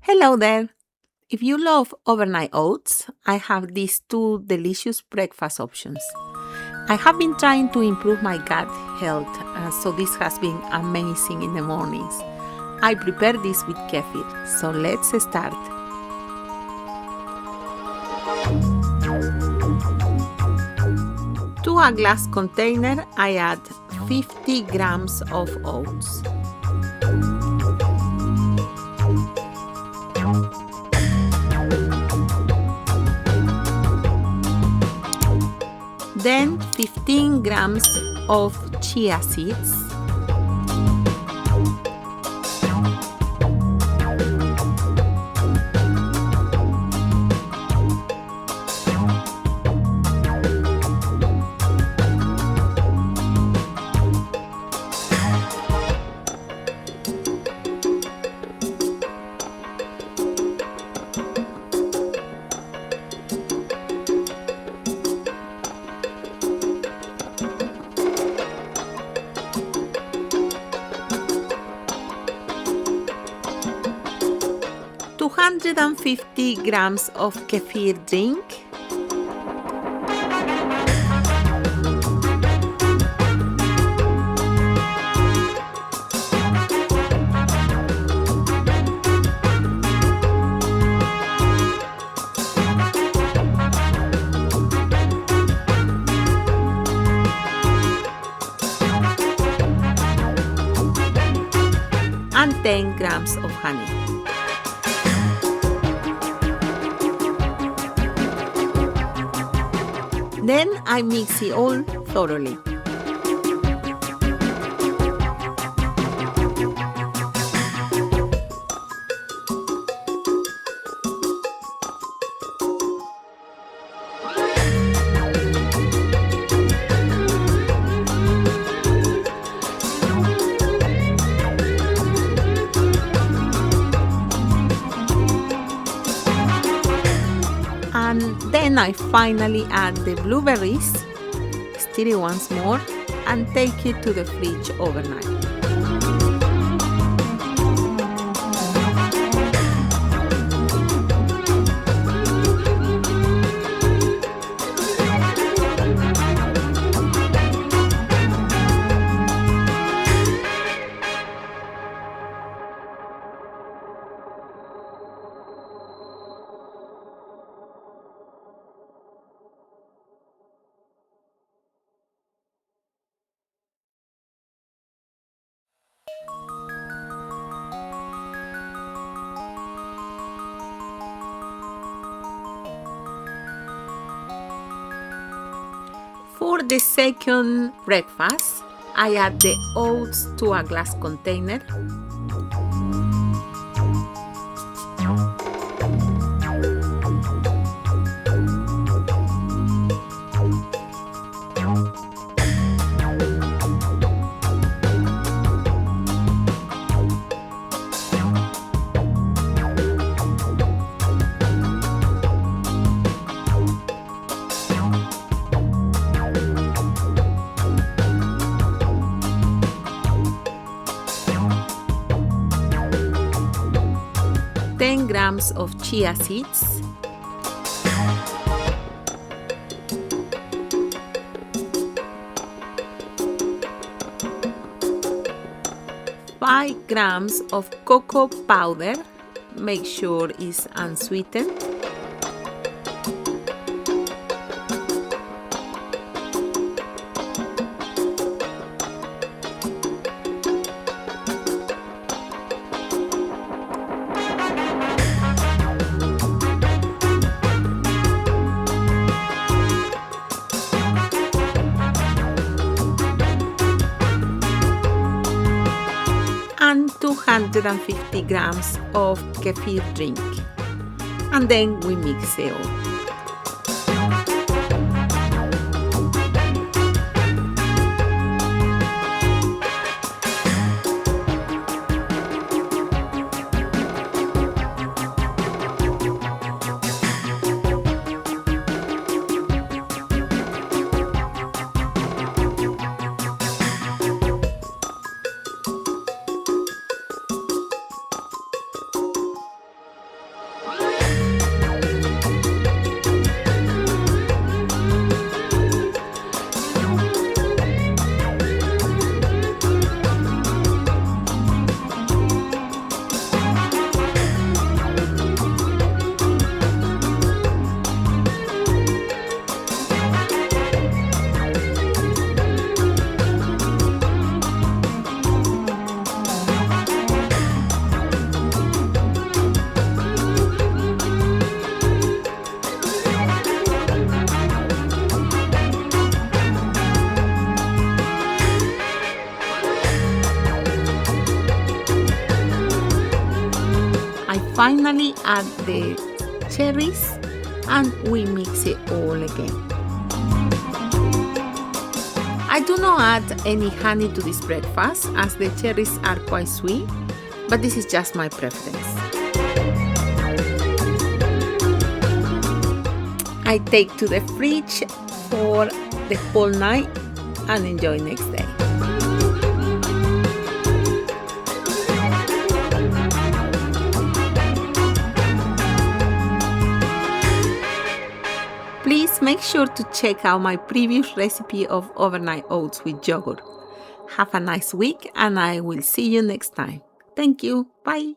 Hello there. If you love overnight oats, I have these two delicious breakfast options. I have been trying to improve my gut health, so this has been amazing in the mornings. I prepare this with kefir, so let's start. To a glass container, I add 50 grams of oats. Then 15 grams of chia seeds. Two 250 grams of kefir drink. And 10 grams of honey. Then I mix it all thoroughly. And then I finally add the blueberries, stir it once more, and take it to the fridge overnight. For the second breakfast, I add the oats to a glass container. Grams of chia seeds, 5 grams of cocoa powder, make sure it's unsweetened, and 250 grams of kefir drink, and then we mix it all. Finally, add the cherries and we mix it all again. I do not add any honey to this breakfast as the cherries are quite sweet, but this is just my preference. I take to the fridge for the whole night and enjoy next day. Please make sure to check out my previous recipe of overnight oats with yogurt. Have a nice week and I will see you next time. Thank you. Bye.